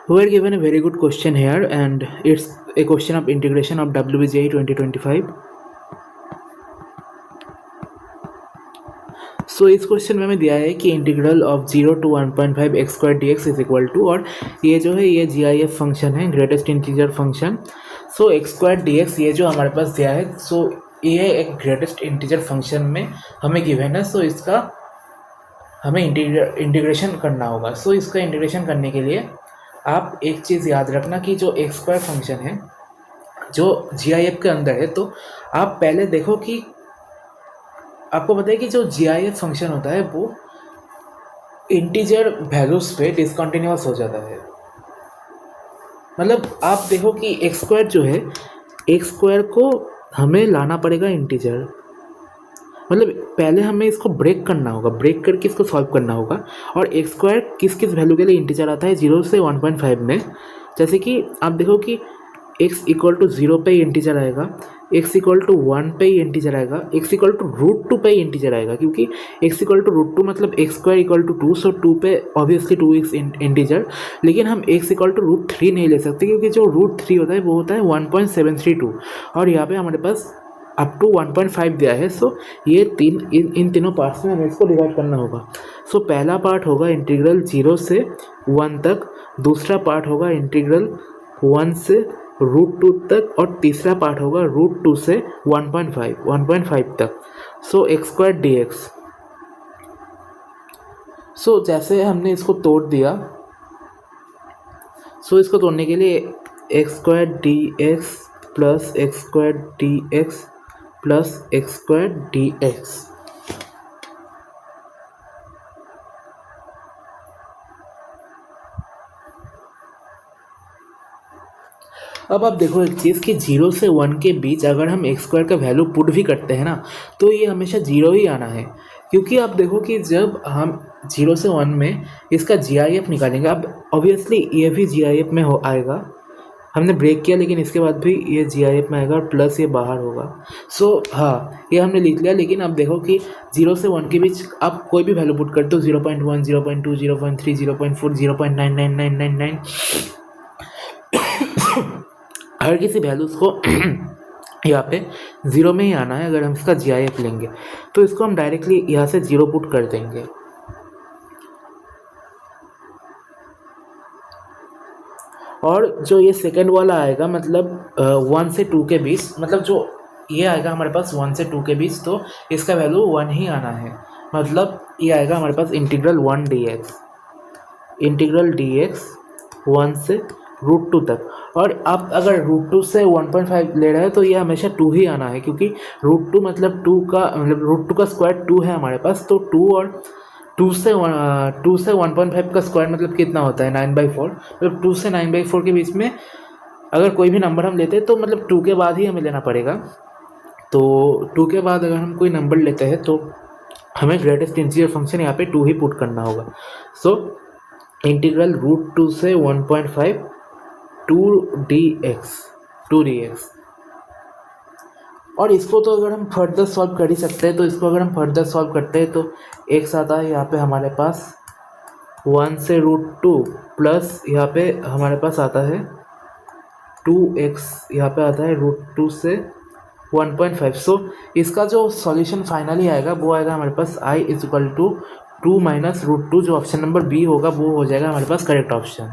We are given a very good question here, and it's a question of integration of WBGI 2025. सो इस question में हमें दिया है कि integral of 0 to 1.5 x square d x is equal to, और ये जो है ये GIF फंक्शन है, greatest integer function. So x square d x ये जो हमारे पास दिया है, सो ये एक ग्रेटेस्ट इंटीजर फंक्शन में हमें गिवन है. सो इसका हमें इंटीग्रेशन करना होगा. सो इसका इंटीग्रेशन करने के लिए आप एक चीज़ याद रखना कि जो एक्स स्क्वायर फंक्शन है जो GIF के अंदर है, तो आप पहले देखो कि आपको पता है कि जो GIF फंक्शन होता है वो इंटीजर वैल्यूज पे डिसकंटिन्यूअस हो जाता है. मतलब आप देखो कि एक्स स्क्वायर जो है, एक्स स्क्वायर को हमें लाना पड़ेगा इंटीजर. मतलब पहले हमें इसको ब्रेक करना होगा, ब्रेक करके इसको सॉल्व करना होगा. और एक्स स्क्वायर किस किस वैल्यू के लिए इंटीजर आता है 0 से 1.5 में. जैसे कि आप देखो कि x इक्वल टू 0 पे ही इंटीजर आएगा, x इक्वल टू 1 पे ही इंटीजर आएगा, x इक्वल टू √2 पे ही इंटीजर आएगा, क्योंकि x इक्वल टू √2 मतलब एक्स स्क्वायर इक्वल टू 2, सो 2 पे ऑब्वियसली 2x इंटीजर. लेकिन हम x इक्वल टू √3 नहीं ले सकते, क्योंकि जो √3 होता है वो होता है 1.732, और यहाँ पे हमारे पास अप टू 1.5 दिया है. सो ये इन तीनों पार्ट्स में हमें इसको डिवाइड करना होगा. सो पहला पार्ट होगा इंटीग्रल 0 से 1 तक, दूसरा पार्ट होगा इंटीग्रल 1 से √2 तक, और तीसरा पार्ट होगा √2 से 1.5 तक. सो एक्स स्क्वायर डी एक्स. सो जैसे हमने इसको तोड़ दिया, सो इसको तोड़ने के लिए x square d x plus x square d x plus x square d x. अब आप देखो एक चीज़ कि 0 से 1 के बीच अगर हम एक्स स्क्वायर का वैल्यू पुट भी करते हैं ना, तो ये हमेशा 0 ही आना है. क्योंकि आप देखो कि जब हम 0 से 1 में इसका GIF निकालेंगे, अब ऑब्वियसली ये भी GIF में आएगा. हमने ब्रेक किया लेकिन इसके बाद भी ये GIF में आएगा, प्लस ये बाहर होगा. सो हाँ, ये हमने लिख लिया. लेकिन अब देखो कि 0 से 1 के बीच आप कोई भी वैल्यू पुट करते हो, 0.1, 0.2, 0.3, 0.4, 0.99999, हर किसी वैल्यूज़ को यहाँ पे 0 में ही आना है. अगर हम इसका GIF लेंगे तो इसको हम डायरेक्टली यहाँ से 0 पुट कर देंगे. और जो ये सेकंड वाला आएगा, मतलब 1 से 2 के बीच, मतलब जो ये आएगा हमारे पास 1 से 2 के बीच, तो इसका वैल्यू 1 ही आना है. मतलब ये आएगा हमारे पास इंटीग्रल 1 dx, इंटीग्रल dx 1 से √2 तक. और आप अगर √2 से 1.5 ले रहे हैं तो ये हमेशा 2 ही आना है, क्योंकि √2 मतलब 2 का स्क्वायर 2 है हमारे पास. तो 2 और 2 से 1.5 का स्क्वायर मतलब कितना होता है 9/4. मतलब 2 से 9/4 के बीच में अगर कोई भी नंबर हम लेते हैं तो मतलब 2 के बाद ही हमें लेना पड़ेगा. तो 2 के बाद अगर हम कोई नंबर लेते हैं तो हमें ग्रेटेस्ट इंटीजर फंक्शन यहाँ पे 2 ही पुट करना होगा. सो इंटीग्रल √2 से 1.5 2dx. और इसको तो अगर हम फर्दर सॉल्व कर ही सकते हैं, तो इसको अगर हम फर्दर सॉल्व करते हैं तो x आता है यहाँ पे हमारे पास 1 से √2 प्लस यहाँ पे हमारे पास आता है 2x, यहाँ पे आता है √2 से 1.5. सो इसका जो सॉल्यूशन फाइनली आएगा वो आएगा हमारे पास i = 2 - √2. जो ऑप्शन नंबर बी होगा वो हो जाएगा हमारे पास करेक्ट ऑप्शन.